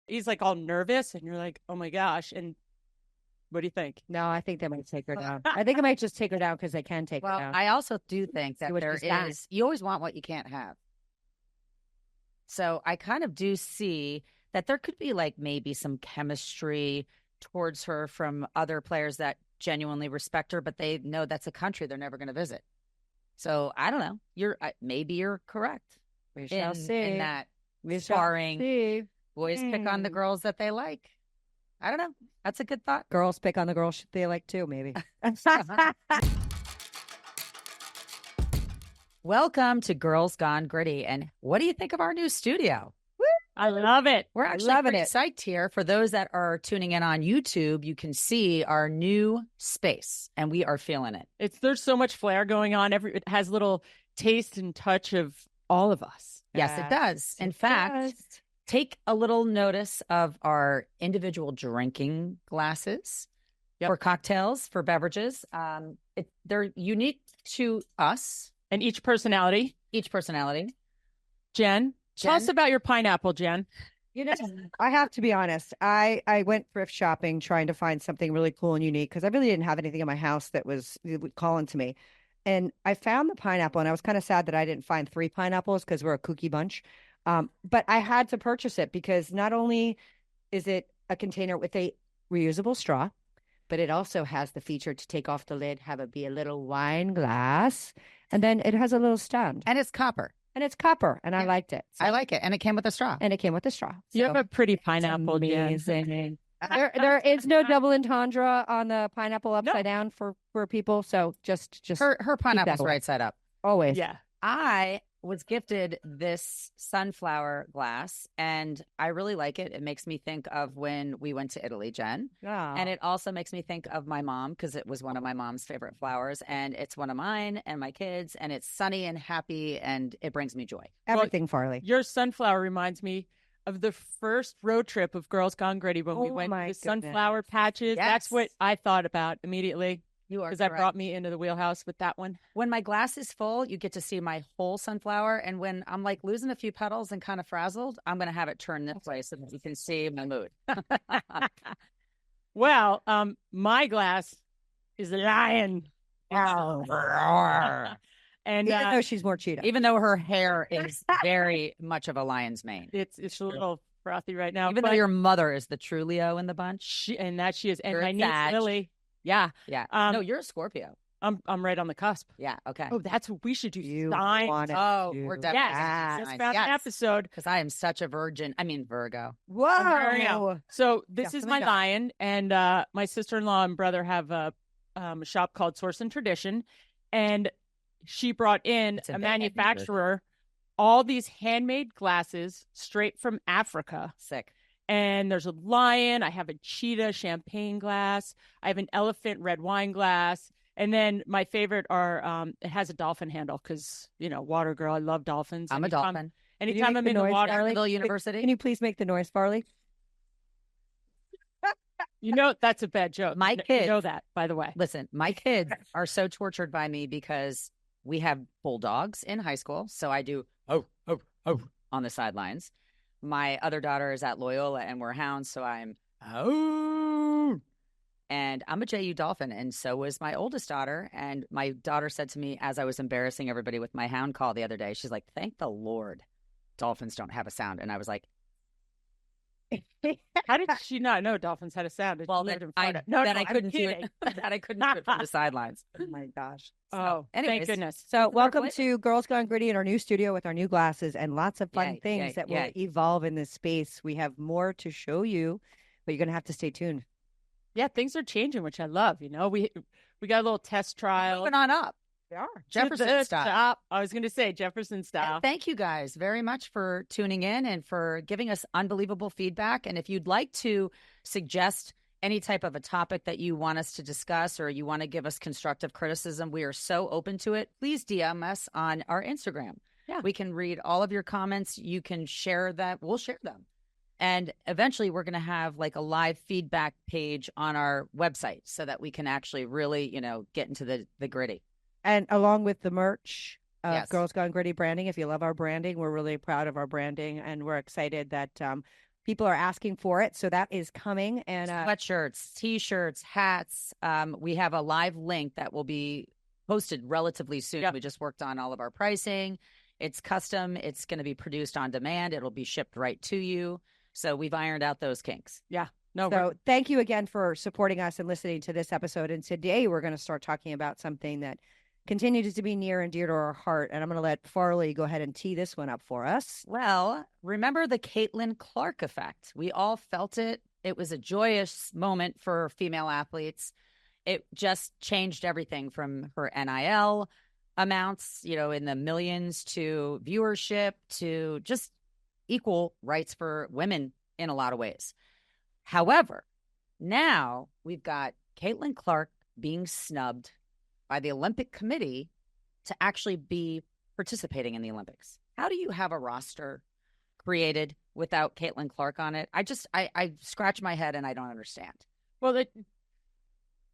he's like all nervous, and you're like, oh my gosh. And what do you think? No, I think they might take her down. I think I might just take her down because they can take her down. I also do think that there is, you always want what you can't have. So I kind of do see that there could be like maybe some chemistry towards her from other players that genuinely respect her, but they know that's a country they're never going to visit. So I don't know. Maybe you're correct. We shall see. In that we sparring, see. Boys pick on the girls that they like. I don't know. That's a good thought. Girls pick on the girls they like too, maybe. Welcome to Girls Gone Gritty. And what do you think of our new studio? I love it. We're actually pretty psyched here. For those that are tuning in on YouTube, you can see our new space, and we are feeling it. There's so much flair going on. It has little taste and touch of all of us. Yes, it does. In fact, take a little notice of our individual drinking glasses for cocktails, for beverages. They're unique to us. And each personality. Jen, tell us about your pineapple, Jen. You know, I have to be honest. I went thrift shopping trying to find something really cool and unique because I really didn't have anything in my house that was calling to me. And I found the pineapple, and I was kind of sad that I didn't find 3 pineapples because we're a kooky bunch. But I had to purchase it because not only is it a container with a reusable straw, but it also has the feature to take off the lid, have it be a little wine glass, and then it has a little stand. And it's copper. And I liked it. So. I like it. And it came with a straw. So you have a pretty pineapple, amazing. there is no double entendre on the pineapple upside down for people. So just her pineapple's right side up. Always. Yeah. I was gifted this sunflower glass, and I really like it. It makes me think of when we went to Italy, Jen. And it also makes me think of my mom because it was one of my mom's favorite flowers, and it's one of mine and my kids, and it's sunny and happy, and it brings me joy. Everything, Farley. Your sunflower reminds me of the first road trip of Girls Gone Gritty when we went to the sunflower patches. Yes. That's what I thought about immediately. You are, because that brought me into the wheelhouse with that one. When my glass is full, you get to see my whole sunflower. And when I'm like losing a few petals and kind of frazzled, I'm going to have it turn this way so that you can see my mood. Well, my glass is a lion. And even though she's more cheetah, even though her hair is very much of a lion's mane, it's a little frothy right now. Even though your mother is the true Leo in the bunch, she is, and my niece Lily. Yeah. No, you're a Scorpio. I'm right on the cusp. Yeah. Okay. Oh, that's what we should do. We're definitely just about an episode because I am such a virgin. I mean Virgo. Whoa. So this is my lion, and my sister-in-law and brother have a shop called Source and Tradition, and she brought in a manufacturer all these handmade glasses straight from Africa. Sick. And there's a lion. I have a cheetah champagne glass. I have an elephant red wine glass. And then my favorite are, it has a dolphin handle because, water girl. I love dolphins. I'm a dolphin. Anytime I'm in the water. Farley University. Can you please make the noise, Farley? That's a bad joke. My kids. You know that, by the way. Listen, my kids are so tortured by me because we have bulldogs in high school. So I do, on the sidelines. My other daughter is at Loyola and we're hounds, so I'm and I'm a JU Dolphin, and so was my oldest daughter. And my daughter said to me as I was embarrassing everybody with my hound call the other day, she's like, "Thank the Lord, dolphins don't have a sound." And I was like, "How did she not know dolphins had a sound?" Well, then I couldn't do it. That I couldn't do it from the sidelines. Oh my gosh! Thank goodness. So welcome to Girls Gone Gritty in our new studio with our new glasses and lots of fun things that will evolve in this space. We have more to show you, but you're going to have to stay tuned. Yeah, things are changing, which I love. We got a little test trial. Moving on up. They are. Jefferson style. I was going to say Jefferson style. And thank you guys very much for tuning in and for giving us unbelievable feedback. And if you'd like to suggest any type of a topic that you want us to discuss or you want to give us constructive criticism, we are so open to it. Please DM us on our Instagram. Yeah. We can read all of your comments. You can share that. We'll share them. And eventually we're going to have like a live feedback page on our website so that we can actually really, get into the gritty. And along with the merch of Girls Gone Gritty branding, if you love our branding, we're really proud of our branding. And we're excited that People are asking for it, so that is coming. And sweatshirts, T-shirts, hats. We have a live link that will be posted relatively soon. We just worked on all of our pricing. It's custom. It's going to be produced on demand. It'll be shipped right to you. So we've ironed out those kinks. Yeah. No. So thank you again for supporting us and listening to this episode. And today we're going to start talking about something that continues to be near and dear to our heart. And I'm going to let Farley go ahead and tee this one up for us. Well, remember the Caitlin Clark effect. We all felt it. It was a joyous moment for female athletes. It just changed everything from her NIL amounts, in the millions, to viewership, to just equal rights for women in a lot of ways. However, now we've got Caitlin Clark being snubbed by the Olympic Committee to actually be participating in the Olympics. How do you have a roster created without Caitlin Clark on it? I scratch my head and I don't understand. Well,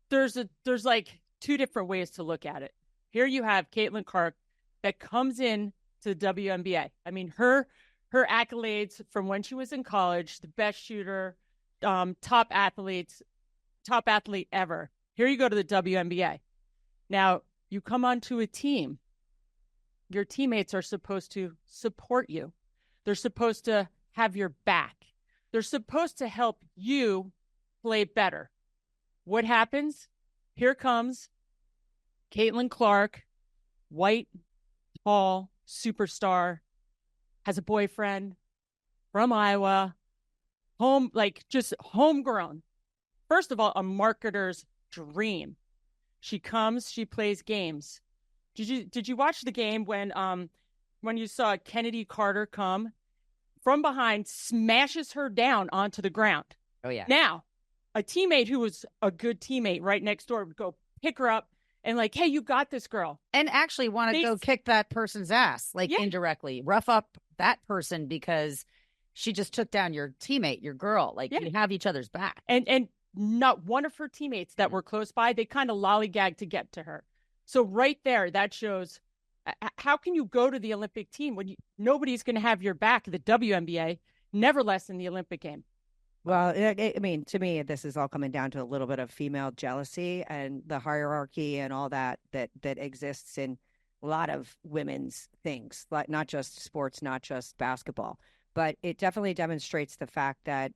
there's like two different ways to look at it. Here you have Caitlin Clark that comes in to the WNBA. I mean, her accolades from when she was in college, the best shooter, top athlete ever. Here you go to the WNBA. Now, you come onto a team. Your teammates are supposed to support you. They're supposed to have your back. They're supposed to help you play better. What happens? Here comes Caitlin Clark, white, tall, superstar, has a boyfriend from Iowa, just homegrown. First of all, a marketer's dream. She comes, she plays games. Did you watch the game when you saw Kennedy Carter come from behind, smashes her down onto the ground? Oh, yeah. Now, a teammate who was a good teammate right next door would go pick her up and hey, you got this, girl. And actually want to go kick that person's ass, indirectly. Rough up that person because she just took down your teammate, your girl. You have each other's back. And not one of her teammates that were close by, they kind of lollygagged to get to her. So right there, that shows how can you go to the Olympic team when nobody's going to have your back? The WNBA, never less in the Olympic game. Well, I mean, to me, this is all coming down to a little bit of female jealousy and the hierarchy and all that exists in a lot of women's things, like not just sports, not just basketball. But it definitely demonstrates the fact that,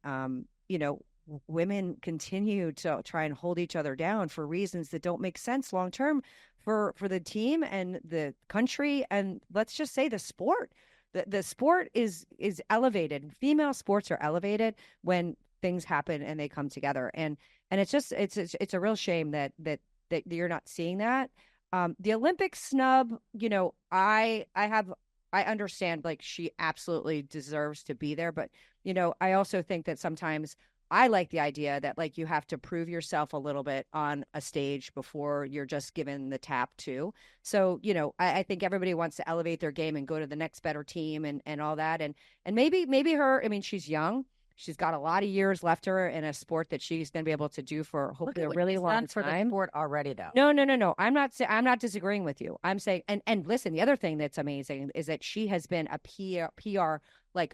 women continue to try and hold each other down for reasons that don't make sense long term for the team and the country. And let's just say the sport. The sport is elevated. Female sports are elevated when things happen and they come together. And it's just it's a real shame that you're not seeing that. The Olympic snub, I understand she absolutely deserves to be there, but I also think that sometimes I like the idea that you have to prove yourself a little bit on a stage before you're just given the tap too. So, I think everybody wants to elevate their game and go to the next better team and all that. And maybe her, I mean, she's young. She's got a lot of years left her in a sport that she's going to be able to do for hopefully a really long time. For the sport already, though. No. I'm not disagreeing with you. I'm saying, and listen, the other thing that's amazing is that she has been a PR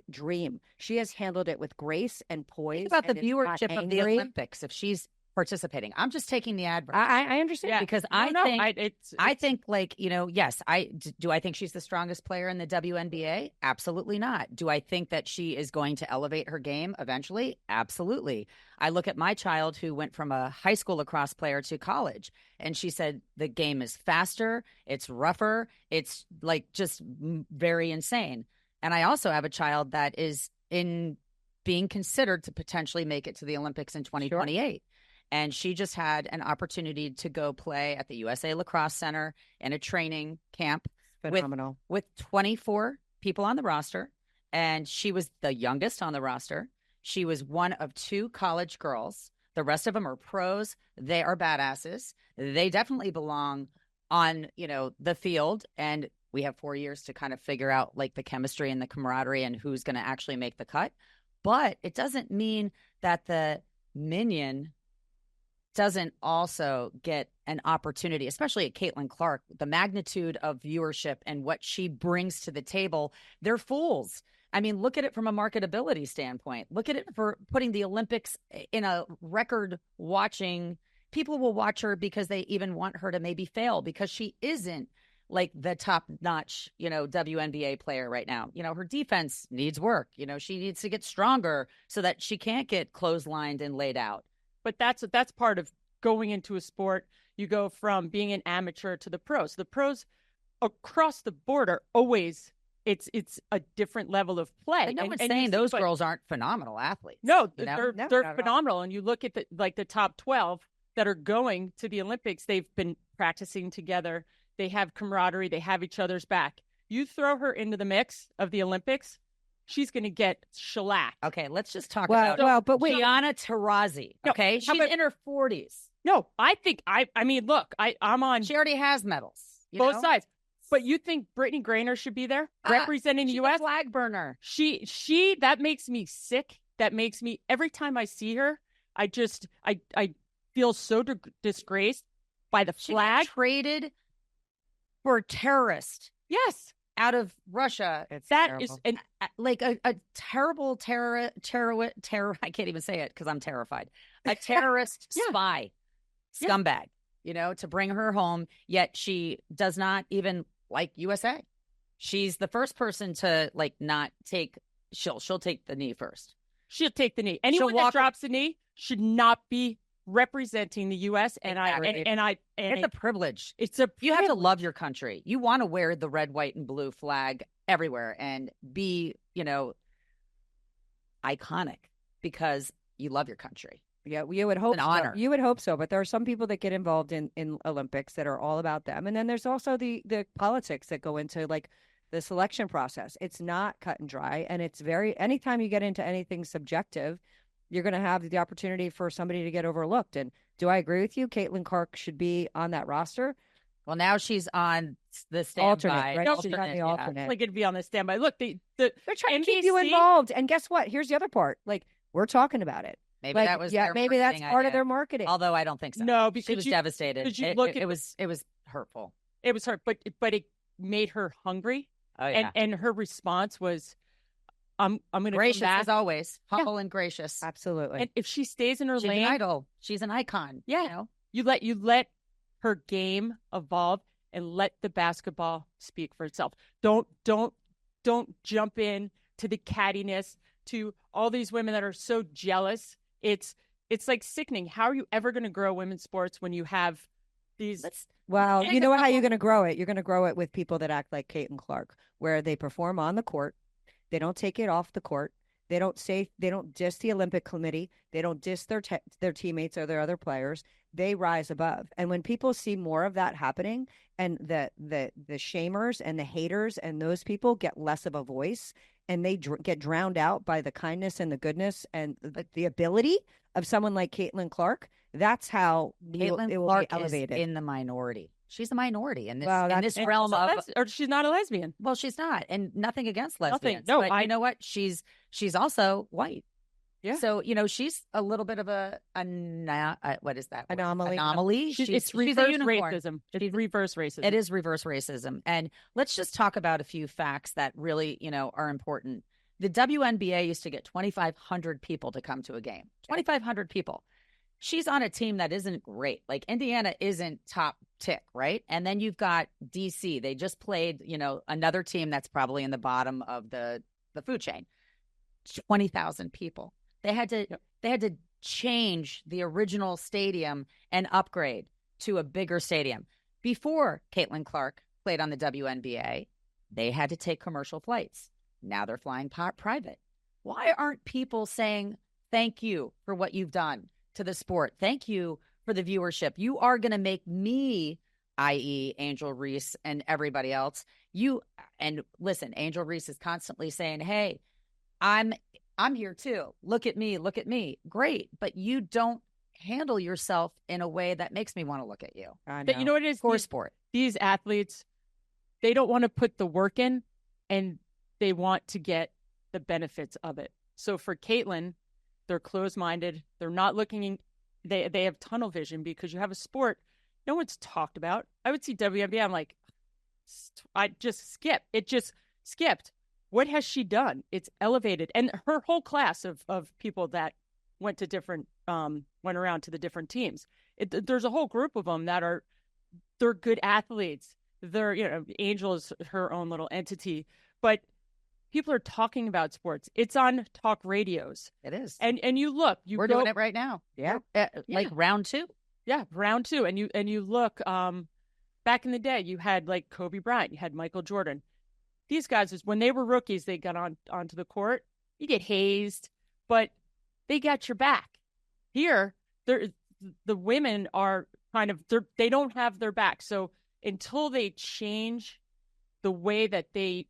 dream. She has handled it with grace and poise. Think about the viewership of the Olympics if she's participating. I'm just taking the adverse. I understand because I think yes, do I think she's the strongest player in the WNBA? Absolutely not. Do I think that she is going to elevate her game eventually? Absolutely. I look at my child who went from a high school lacrosse player to college, and she said the game is faster, it's rougher, it's just very insane. And I also have a child that is being considered to potentially make it to the Olympics in 2028. Sure. And she just had an opportunity to go play at the USA Lacrosse Center in a training camp. Phenomenal. With 24 people on the roster. And she was the youngest on the roster. She was one of 2 college girls. The rest of them are pros. They are badasses. They definitely belong on, the field. And we have 4 years to kind of figure out the chemistry and the camaraderie and who's going to actually make the cut. But it doesn't mean that the minion doesn't also get an opportunity, especially at Caitlin Clark, the magnitude of viewership and what she brings to the table. They're fools. I mean, look at it from a marketability standpoint. Look at it for putting the Olympics in a record watching. People will watch her because they even want her to maybe fail because she isn't like the top notch, WNBA player right now. Her defense needs work. She needs to get stronger so that she can't get clotheslined and laid out. But that's part of going into a sport. You go from being an amateur to the pros. The pros across the board are always it's a different level of play. But no one's saying those girls aren't phenomenal athletes. No, they're phenomenal. And you look at the top 12 that are going to the Olympics. They've been practicing together. They have camaraderie. They have each other's back. You throw her into the mix of the Olympics, she's going to get shellacked. Okay, let's just talk about but wait. Gianna Taurasi. Okay, she's in her 40s. No, I think I mean, look, I'm on. She already has medals. Both sides. But you think Brittany Griner should be there representing the U.S.? She's a flag burner. She that makes me sick. That makes me, every time I see her, I feel so disgraced by the flag. She got traded for a terrorist. Yes. Out of Russia. That is a terrible terror. I can't even say it because I'm terrified. A terrorist spy, scumbag, to bring her home. Yet she does not even like USA. She's the first person to not take. She'll take the knee first. She'll take the knee. Anyone that drops the knee should not be representing the U.S. And it's a privilege. You have to love your country. You want to wear the red, white, and blue flag everywhere and be, iconic because you love your country. Yeah, you would hope. An honor. You would hope so. But there are some people that get involved in Olympics that are all about them, and then there's also the politics that go into the selection process. It's not cut and dry, and it's anytime you get into anything subjective, you're going to have the opportunity for somebody to get overlooked. And do I agree with you? Caitlin Clark should be on that roster. Well, now she's on the standby. Alternate, right? She's on the alternate. Like it'd be on the standby. Look, they're trying to keep you involved. And guess what? Here's the other part. We're talking about it. Maybe that was maybe that's part of their marketing. Although I don't think so. No, because she was devastated. It was hurtful. It was hurt, but it made her hungry. Oh yeah. And her response was, I'm going to gracious come back. As always, humble and gracious. Absolutely. And if she stays in her lane, she's an idol. She's an icon. Yeah. You let her game evolve and let the basketball speak for itself. Don't jump in to the cattiness, to all these women that are so jealous. It's sickening. How are you ever going to grow women's sports when you have these? Well, you know how you're going to grow it. You're going to grow it with people that act like Caitlin Clark, where they perform on the court. They don't take it off the court. They don't diss the Olympic Committee. They don't diss their teammates or their other players. They rise above. And when people see more of that happening, and the shamers and the haters and those people get less of a voice, and they get drowned out by the kindness and the goodness and the ability of someone like Caitlin Clark, that's how Caitlin Clark be elevated. Is in the minority. She's a minority in this realm of, or she's not a lesbian. Well, she's not, and nothing against lesbians. No, but you know what? She's also white. Yeah. So she's a little bit of what is that? Anomaly. Anomaly. It's reverse racism. It's reverse racism. It is reverse racism. And let's just talk about a few facts that really are important. The WNBA used to get 2,500 people to come to a game. 2,500 people. She's on a team that isn't great. Like Indiana isn't top tick, right? And then you've got DC. They just played, another team that's probably in the bottom of the food chain. 20,000 people. They had to change the original stadium and upgrade to a bigger stadium. Before Caitlin Clark played on the WNBA, they had to take commercial flights. Now they're flying private. Why aren't people saying thank you for what you've done to the sport? Thank you for the viewership. You are going to make me, i.e. Angel Reese and everybody else. And listen, Angel Reese is constantly saying, hey, I'm here too. Look at me. Great. But you don't handle yourself in a way that makes me want to look at you. But you know what it is? For sport. These athletes, they don't want to put the work in, and they want to get the benefits of it. So for Caitlin, they're closed-minded. They're not looking. They have tunnel vision because you have a sport no one's talked about. I would see WNBA. I'm like, I just skip. It just skipped. what has she done? It's elevated. And her whole class of people that went around to the different teams. There's a whole group of them that they're good athletes. Angel is her own little entity, but people are talking about sports. It's on talk radios. It is. And we're doing it right now. Yeah. Like round 2. Yeah. Round 2. And you look, back in the day, you had like Kobe Bryant, you had Michael Jordan. These guys, when they were rookies, they got onto the court. You get hazed, but they got your back. Here, the women are they don't have their back. So until they change the way that they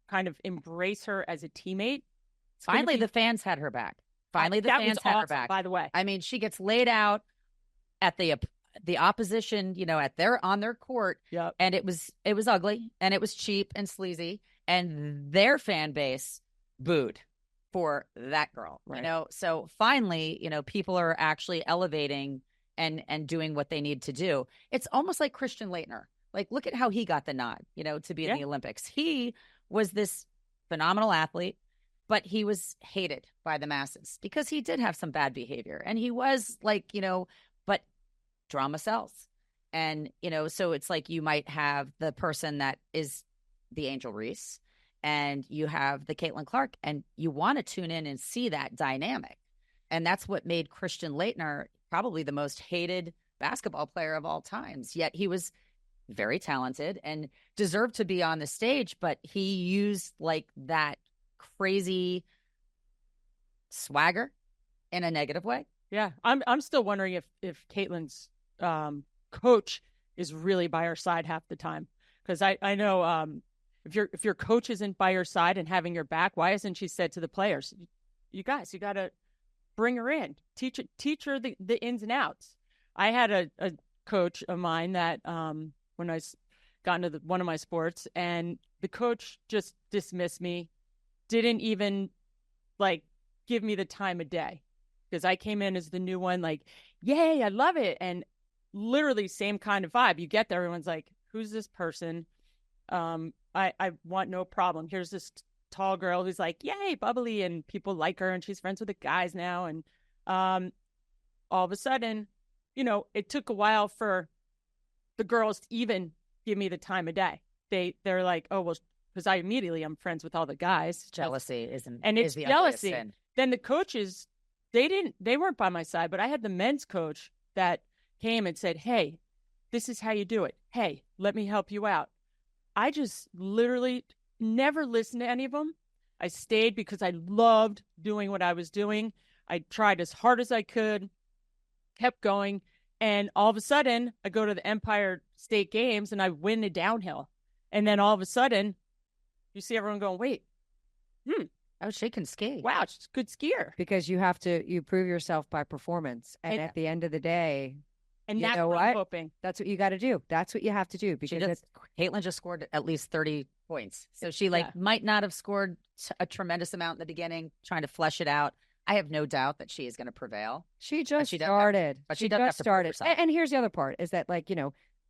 kind of embrace her as a teammate, finally the fans had her back. Finally, the fans had her back. By the way, I mean, she gets laid out at the opposition, on their court. Yep. And it was ugly, and it was cheap and sleazy, and their fan base booed for that girl. Right. So finally, people are actually elevating and doing what they need to do. It's almost like Christian Laettner. Like, look at how he got the nod, to be in the Olympics. He was this phenomenal athlete, but he was hated by the masses because he did have some bad behavior, and he was like, but drama sells. And, so it's like you might have the person that is the Angel Reese, and you have the Caitlin Clark, and you want to tune in and see that dynamic. And that's what made Christian Laettner probably the most hated basketball player of all times. Yet he was very talented and deserved to be on the stage, but he used like that crazy swagger in a negative way. Yeah. I'm still wondering if Caitlin's coach is really by her side half the time. Because I know if your coach isn't by your side and having your back, why isn't she said to the players, you guys, you got to bring her in, teach her the ins and outs. I had a coach of mine that when I got into one of my sports, and the coach just dismissed me, didn't even like give me the time of day, because I came in as the new one, like, yay, I love it. And literally same kind of vibe. You get there, everyone's like, who's this person? I want no problem. Here's this tall girl who's like, yay, bubbly, and people like her, and she's friends with the guys now. And all of a sudden, it took a while for the girls to even give me the time of day. They're like, oh, well, because I'm friends with all the guys. Jealousy isn't, and it's the jealousy. Then the coaches, they weren't by my side, but I had the men's coach that came and said, hey, this is how you do it. Hey, let me help you out. I just literally never listened to any of them. I stayed because I loved doing what I was doing. I tried as hard as I could, kept going. And all of a sudden, I go to the Empire State Games and I win the downhill. And then all of a sudden, you see everyone going, wait, oh, she can ski. Wow, she's a good skier. Because you prove yourself by performance. And at the end of the day, and that's what I'm hoping. That's what you got to do. That's what you have to do. Because Caitlin just scored at least 30 points. So she might not have scored a tremendous amount in the beginning, trying to flesh it out. I have no doubt that she is going to prevail. She just started. But she just started. And here's the other part is that,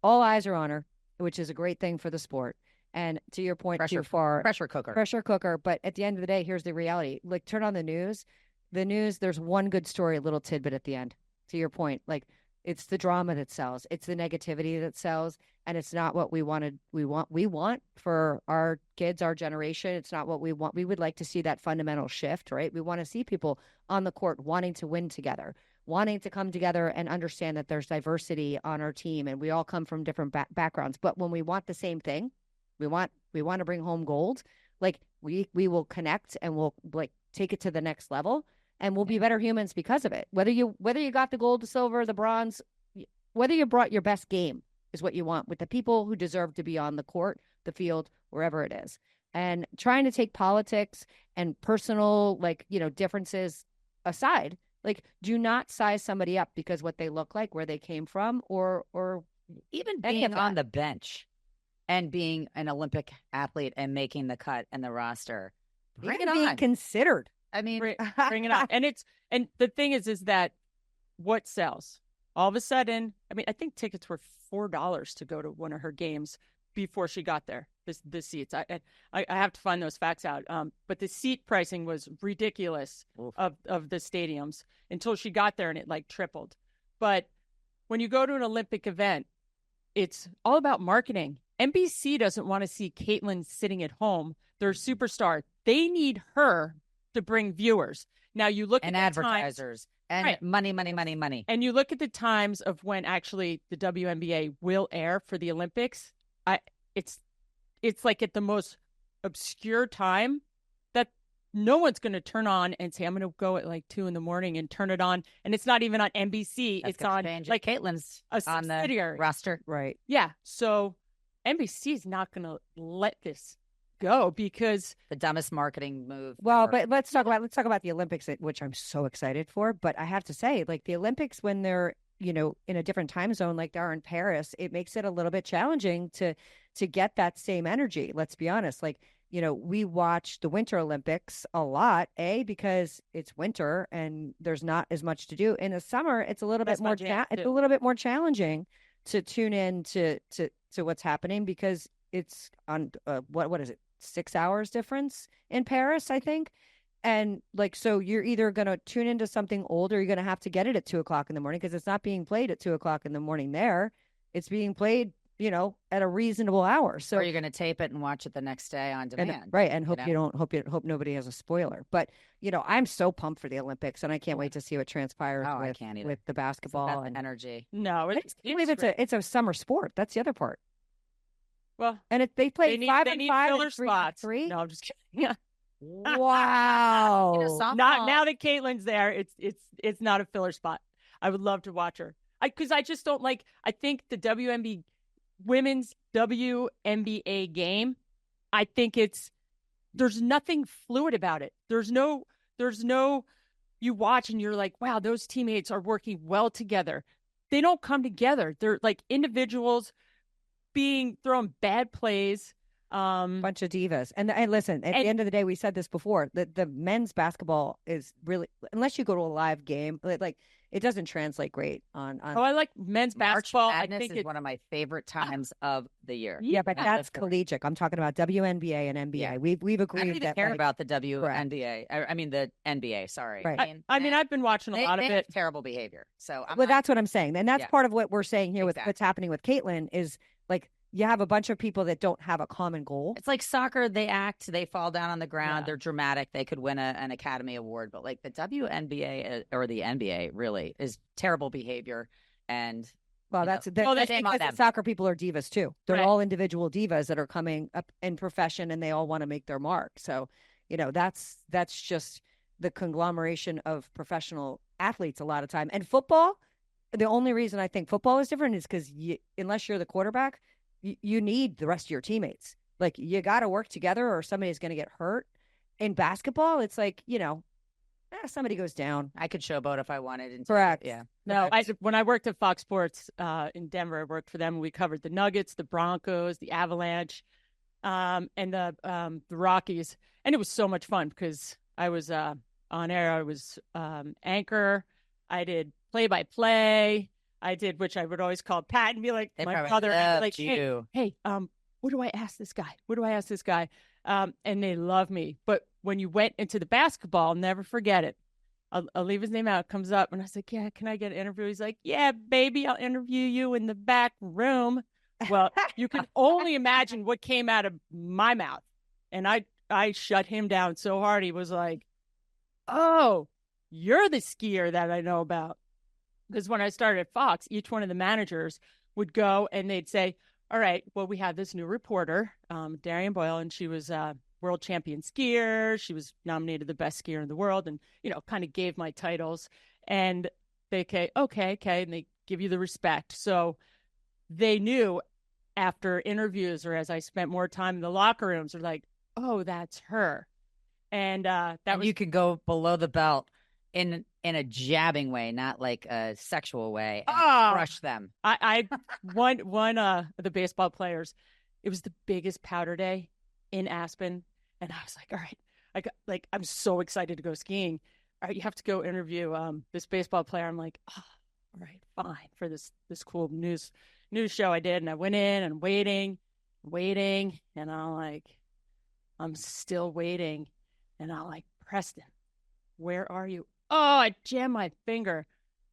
all eyes are on her, which is a great thing for the sport. And to your point, pressure cooker. But at the end of the day, here's the reality. Like, turn on the news. There's one good story, a little tidbit at the end. To your point, it's the drama that sells. It's the negativity that sells. And it's not what we wanted. We want for our kids, our generation. It's not what we want. We would like to see that fundamental shift, right? We want to see people on the court wanting to win together, wanting to come together and understand that there's diversity on our team and we all come from different backgrounds. But when we want the same thing, we want to bring home gold, we will connect and we'll take it to the next level. And we'll be better humans because of it. Whether you got the gold, the silver, the bronze, whether you brought your best game is what you want with the people who deserve to be on the court, the field, wherever it is. And trying to take politics and personal, differences aside, do not size somebody up because what they look like, where they came from, or even being on the bench and being an Olympic athlete and making the cut and the roster. Bring it on. Being considered. I mean, bring it on. And the thing is that what sells? All of a sudden, I think tickets were $4 to go to one of her games. before she got there. The seats. I have to find those facts out. But the seat pricing was ridiculous of the stadiums until she got there, and it like tripled. But when you go to an Olympic event, it's all about marketing. NBC doesn't want to see Caitlin sitting at home. They're a superstar. They need her to bring viewers. Now you look and at advertisers and money. And you look at the times of when actually the WNBA will air for the Olympics. It's like at the most obscure time that no one's going to turn on and say, I'm going to go at like 2 a.m. and turn it on. And it's not even on NBC. That's it's on like Caitlin's on the roster. Right. Yeah. So NBC is not going to let this go because the dumbest marketing move. Well, but let's talk about the Olympics, which I'm so excited for. But I have to say, like the Olympics, when they're, you know, in a different time zone, like they are in Paris, it makes it a little bit challenging to get that same energy. Let's be honest. Like, you know, we watch the Winter Olympics a lot, because it's winter and there's not as much to do. In the summer, it's a little bit more it's a little bit more challenging to tune in to what's happening because it's on what is it? 6 hours difference in Paris, I think. And like, so you're either going to tune into something old or you're going to have to get it at 2:00 in the morning because it's not being played at 2:00 in the morning there. It's being played, you know, at a reasonable hour. So or you're going to tape it and watch it the next day on demand. And hope nobody has a spoiler. But, you know, I'm so pumped for the Olympics and I can't wait to see what transpires with the basketball and energy. No, it's a summer sport. That's the other part. Well, and they play they 5 need, and they 5 filler and 3 spots. 3. No, I'm just kidding. Wow. Not now that Caitlin's there. It's not a filler spot. I would love to watch her. Because I just don't like. I think the women's WNBA game. I think there's nothing fluid about it. There's no. You watch and you're like, wow, those teammates are working well together. They don't come together. They're like individuals throwing bad plays. Bunch of divas. And listen, at the end of the day, we said this before, that the men's basketball is really, unless you go to a live game, like it doesn't translate great on. Oh, I like men's basketball. I think is one of my favorite times of the year. Yeah, but that's collegiate. I'm talking about WNBA and NBA. Yeah. We've agreed. I don't even care about the WNBA. I mean the NBA. Sorry. Right. I mean, I've been watching a lot of it. Terrible behavior. So that's what I'm saying, and that's part of what we're saying here with what's happening with Caitlin is like. You have a bunch of people that don't have a common goal. It's like soccer. They act, they fall down on the ground. Yeah. They're dramatic. They could win an Academy Award. But like the WNBA or the NBA really is terrible behavior. And that's because soccer people are divas too. They're all individual divas that are coming up in profession and they all want to make their mark. So, you know, that's just the conglomeration of professional athletes a lot of time. And football, the only reason I think football is different is because unless you're the quarterback, you need the rest of your teammates. Like you got to work together or somebody's going to get hurt. In basketball, it's like, you know, somebody goes down. I could showboat if I wanted. Correct. Yeah. No, when I worked at Fox Sports in Denver, I worked for them. We covered the Nuggets, the Broncos, the Avalanche, and the Rockies. And it was so much fun because I was on air. I was anchor. I did play-by-play. I did, which I would always call Pat and be like, my brother, like, hey, what do I ask this guy? What do I ask this guy? And they love me. But when you went into the basketball, I'll never forget it. I'll leave his name out. It comes up and I was like, yeah, can I get an interview? He's like, yeah, baby, I'll interview you in the back room. Well, you can only imagine what came out of my mouth. And I shut him down so hard. He was like, oh, you're the skier that I know about. Because when I started at Fox, each one of the managers would go and they'd say, all right, well, we have this new reporter, Darian Boyle, and she was a world champion skier. She was nominated the best skier in the world and, you know, kind of gave my titles. And they say, okay. And they give you the respect. So they knew after interviews or as I spent more time in the locker rooms, they're like, oh, that's her. And you could go below the belt in a jabbing way, not like a sexual way, and crush them. I one of the baseball players, it was the biggest powder day in Aspen. And I was like, all right, I'm so excited to go skiing. All right, you have to go interview this baseball player. I'm like, all right, fine, for this cool news show I did. And I went in and waiting. waiting, and I'm still waiting, and I'm like, Preston, where are you? Oh, I jammed my finger,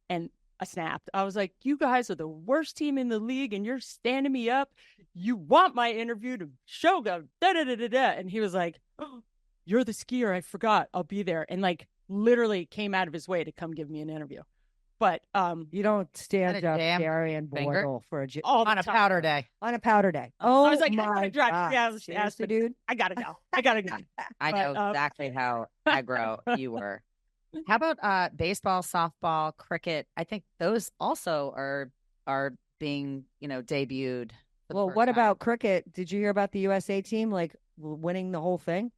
and I snapped. I was like, you guys are the worst team in the league, and you're standing me up. You want my interview to show go da-da-da-da-da. And he was like, oh, you're the skier. I forgot. I'll be there. And like literally came out of his way to come give me an interview. But you don't stand up Gary and Boyle for on a powder day. On a powder day. Oh, I was like, my God. Yeah, dude. I gotta go. I know exactly how aggro you were. How about baseball, softball, cricket? I think those also are being, debuted. Well, what about cricket? Did you hear about the USA team like winning the whole thing?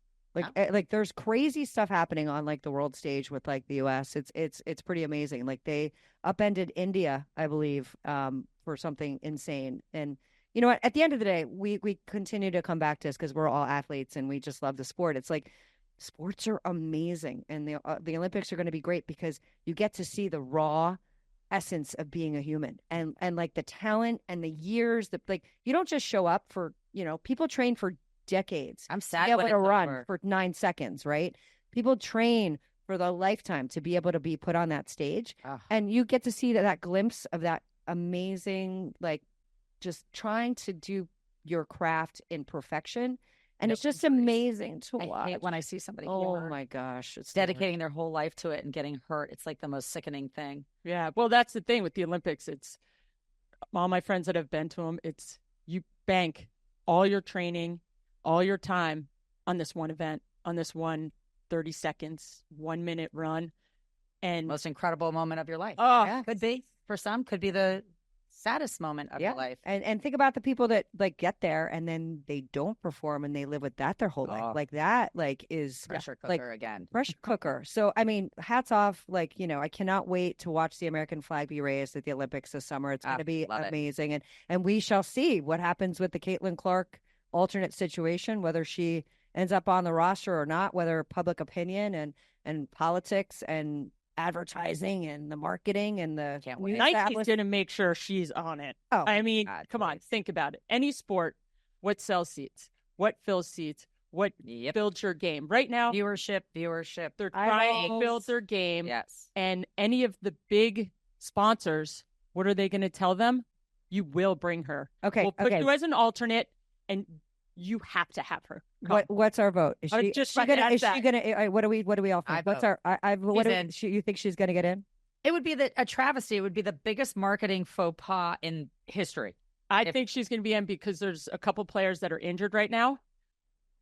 Like there's crazy stuff happening on like the world stage with like the US. It's pretty amazing. Like they upended India, I believe, for something insane. And you know what? At the end of the day, we continue to come back to this because we're all athletes and we just love the sport. It's like sports are amazing, and the Olympics are going to be great because you get to see the raw essence of being a human and like the talent and the years that like you don't just show up for people train for decades. I'm sad to be able to run for 9 seconds, right? People train for the lifetime to be able to be put on that stage, and you get to see that glimpse of that amazing, like just trying to do your craft in perfection. And it's just amazing to watch. I hate when I see somebody. Oh my gosh, it's dedicating their whole life to it and getting hurt. It's like the most sickening thing. Yeah, well, that's the thing with the Olympics. It's all my friends that have been to them. It's you bank all your training, all your time on this one event, on this one 30 seconds, 1 minute run, and most incredible moment of your life. Oh, yeah. Could be for some. Could be the saddest moment of your life. And think about the people that like get there and then they don't perform and they live with that their whole life. Like that, like is pressure cooker again. Pressure cooker. So I mean, hats off. Like I cannot wait to watch the American flag be raised at the Olympics this summer. It's going to be amazing, and we shall see what happens with the Caitlin Clark alternate situation, whether she ends up on the roster or not, whether public opinion and politics and advertising and the marketing and the Nike's going to make sure she's on it. Oh, I mean, come on, think about it. Any sport, what sells seats, what fills seats, what builds your game. Right now, viewership. They're trying to build their game. Yes. And any of the big sponsors, what are they going to tell them? You will bring her. Okay. We'll put you as an alternate, and you have to have her. What's our vote? Is she gonna? What do we all think? What's our? You think she's gonna get in? It would be a travesty. It would be the biggest marketing faux pas in history. I think she's gonna be in because there's a couple players that are injured right now.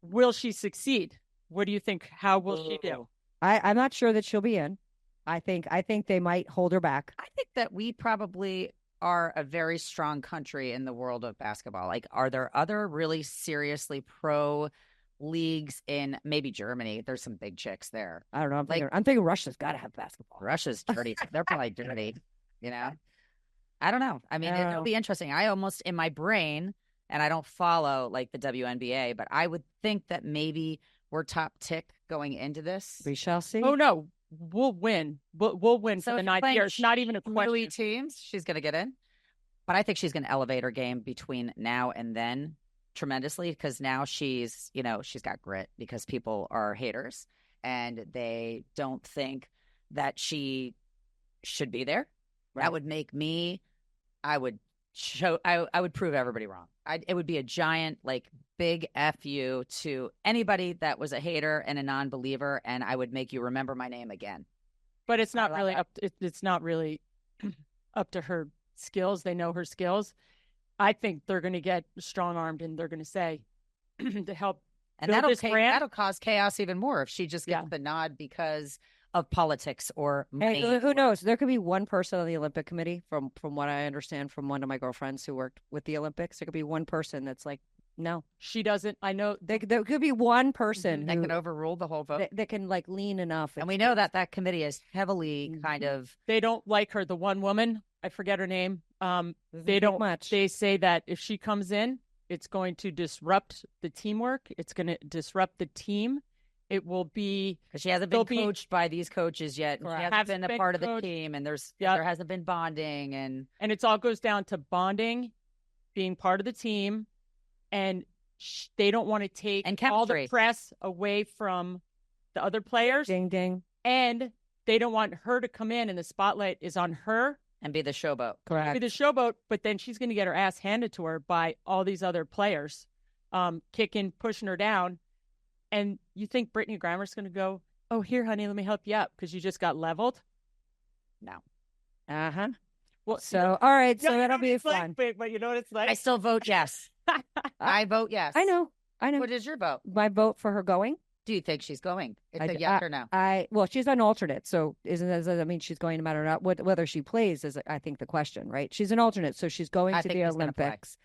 Will she succeed? What do you think? How will she do? I'm not sure that she'll be in. I think they might hold her back. I think that we probably are a very strong country in the world of basketball. Like, are there other really seriously pro leagues in maybe Germany? There's some big chicks there. I don't know. I'm thinking Russia's got to have basketball. Russia's dirty. They're probably dirty. I don't know. I mean, it'll be interesting. I almost in my brain, and I don't follow like the WNBA, but I would think that maybe we're top tick going into this. We shall see. Oh no. We'll win. We'll win for the 9th year. It's not even a question. Teams, she's going to get in. But I think she's going to elevate her game between now and then tremendously because now she's got grit because people are haters and they don't think that she should be there. Right. That would make me, I would prove everybody wrong. It would be a giant, like, big FU to anybody that was a hater and a non-believer, and I would make you remember my name again. But it's not really it's not really up to her skills. They know her skills. I think they're going to get strong-armed, and they're going to say to help. And that'll cause chaos even more if she just gets the nod because of politics or money. Hey, who knows? There could be one person on the Olympic committee, from what I understand from one of my girlfriends who worked with the Olympics. There could be one person that's like, no, she doesn't. I know there could be one person that can overrule the whole vote. That can like lean enough. And we know that committee is heavily kind of. They don't like her. The one woman, I forget her name. They don't much. They say that if she comes in, it's going to disrupt the teamwork. It's going to disrupt the team. It will be because she hasn't been coached by these coaches yet. She hasn't been a part of the team, and there hasn't been bonding, and it all goes down to bonding, being part of the team, and they don't want to take all the press away from the other players. Ding, ding. And they don't want her to come in and the spotlight is on her. And be the showboat. Correct. Be the showboat, but then she's going to get her ass handed to her by all these other players, kicking, pushing her down. And you think Brittany Grimer's going to go, oh, here, honey, let me help you up because you just got leveled? No. Uh-huh. Well, so, all right. So that'll be fun. But you know what it's like? I still vote yes. I vote yes. I know. What is your vote? My vote for her going. Do you think she's going? It's a yes or no? Well, she's an alternate, so does that mean she's going no matter not whether she plays is I think the question, right? She's an alternate, so she's going to the Olympics.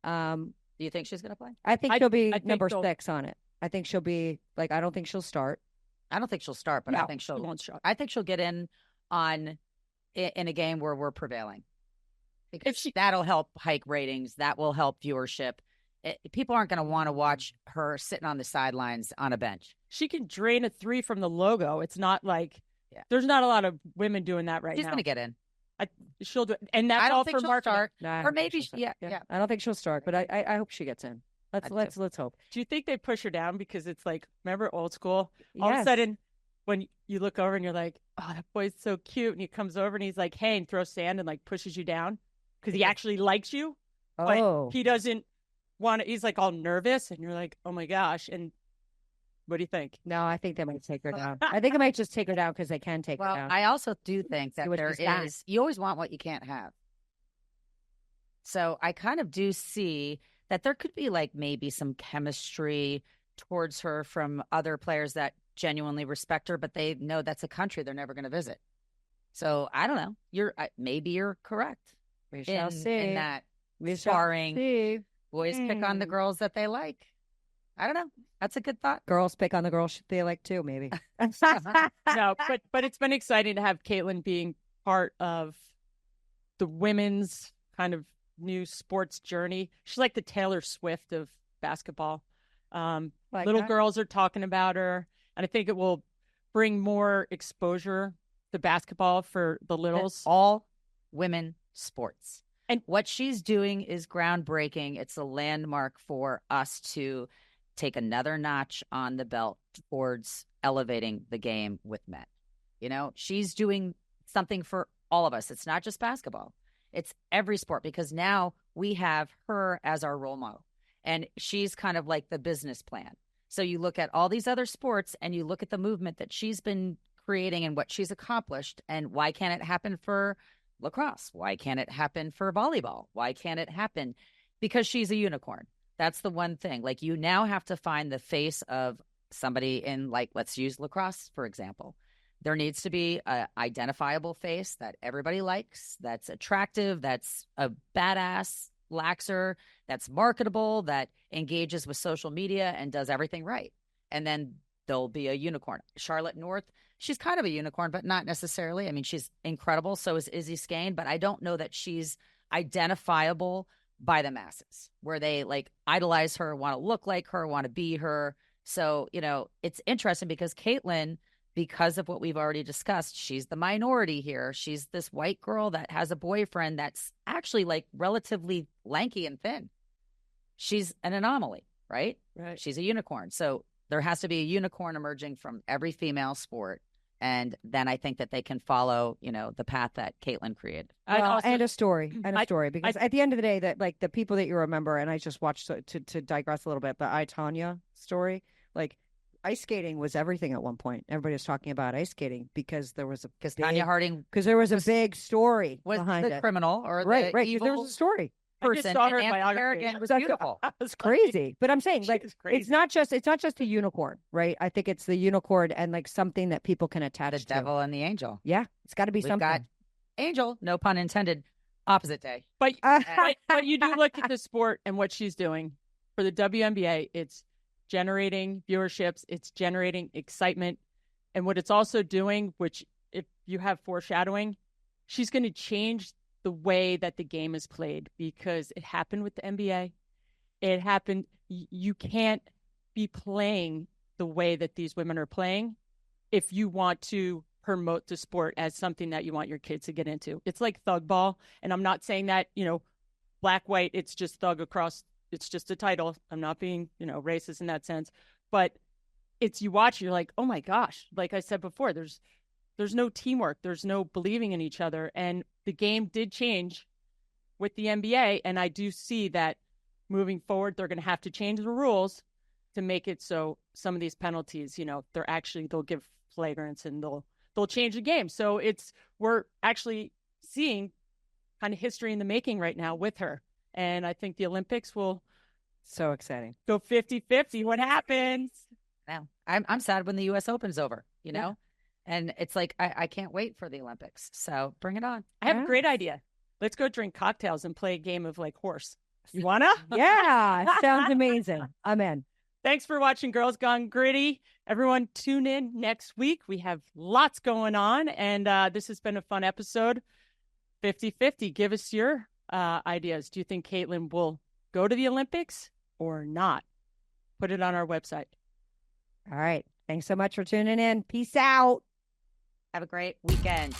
Do you think she's going to play? I think she'll be number 6 on it. I think she'll be like I don't think she'll start. I don't think she'll start, but no, I think she won't start. I think she'll get in a game where we're prevailing. Because that'll help hike ratings. That will help viewership. People aren't going to want to watch her sitting on the sidelines on a bench. She can drain a 3 from the logo. It's not like there's not a lot of women doing that right now. She's going to get in. She'll do it. And that's all for marketing. Or maybe, yeah. I don't think she'll start, but I hope she gets in. Let's hope. Do you think they push her down because it's like, remember old school? All of a sudden, when you look over and you're like, oh, that boy's so cute. And he comes over and he's like, hey, and throws sand and like pushes you down because he actually likes you. But he doesn't want to, he's like all nervous and you're like, oh my gosh. And what do you think? No, I think they might take her down. I think it might just take her down because they can take her down. I also do think that you always want what you can't have. So I kind of do see that there could be like maybe some chemistry towards her from other players that genuinely respect her, but they know that's a country they're never going to visit. So I don't know. Maybe you're correct. We shall see. In that sparring, boys pick on the girls that they like. I don't know. That's a good thought. Girls pick on the girls they like too, maybe. No, but it's been exciting to have Caitlin being part of the women's kind of new sports journey. She's like the Taylor Swift of basketball. Little girls are talking about her, and I think it will bring more exposure to basketball for the littles. All women sports. And what she's doing is groundbreaking. It's a landmark for us to take another notch on the belt towards elevating the game with men. You know, she's doing something for all of us. It's not just basketball. It's every sport because now we have her as our role model. And she's kind of like the business plan. So you look at all these other sports and you look at the movement that she's been creating and what she's accomplished. And why can't it happen for lacrosse? Why can't it happen for volleyball? Why can't it happen? Because she's a unicorn. That's the one thing. Like you now have to find the face of somebody in, like, let's use lacrosse, for example. There needs to be an identifiable face that everybody likes, that's attractive, that's a badass laxer, that's marketable, that engages with social media and does everything right. And then there'll be a unicorn. Charlotte North, she's kind of a unicorn, but not necessarily. I mean, she's incredible. So is Izzy Skane, but I don't know that she's identifiable by the masses where they like idolize her, want to look like her, want to be her. So, you know, it's interesting because Caitlin, because of what we've already discussed, she's the minority here. She's this white girl that has a boyfriend that's actually like relatively lanky and thin. She's an anomaly, right? Right. She's a unicorn. So there has to be a unicorn emerging from every female sport. And then I think that they can follow, you know, the path that Caitlin created. Well, and a story, because at the end of the day, that like the people that you remember, and I just watched to digress a little bit, but Tanya story, like ice skating was everything at one point. Everybody was talking about ice skating because there was Tanya Harding, because there was a big story behind the criminal or right. Evil There was a story. Person, saw her and biography. was beautiful. It's crazy, but I'm saying like it's not just a unicorn, right? I think it's the unicorn and like something that people can attach to. The devil and the angel. Yeah, it's got to be something. Got angel, no pun intended. Opposite day. But you do look at the sport and what she's doing for the WNBA. It's generating viewerships. It's generating excitement, and what it's also doing, which if you have foreshadowing, she's going to change the way that the game is played because it happened with the NBA. It happened. You can't be playing the way that these women are playing if you want to promote the sport as something that you want your kids to get into. It's like thug ball. And I'm not saying that, you know, black, white, it's just thug across it's just a title. I'm not being, racist in that sense, but you watch, you're like, oh my gosh, like I said before, there's no teamwork. There's no believing in each other. And the game did change with the NBA. And I do see that moving forward, they're going to have to change the rules to make it so some of these penalties, they'll give flagrants and they'll change the game. So we're actually seeing kind of history in the making right now with her. And I think the Olympics will so exciting. Go 50-50. What happens? Now, I'm sad when the US Open's over, know? And it's like, I can't wait for the Olympics. So bring it on. I have a great idea. Let's go drink cocktails and play a game of like horse. You wanna? Yeah, sounds amazing. I'm in. Thanks for watching Girls Gone Gritty. Everyone tune in next week. We have lots going on, and this has been a fun episode. 50-50. Give us your ideas. Do you think Caitlin will go to the Olympics or not? Put it on our website. All right. Thanks so much for tuning in. Peace out. Have a great weekend.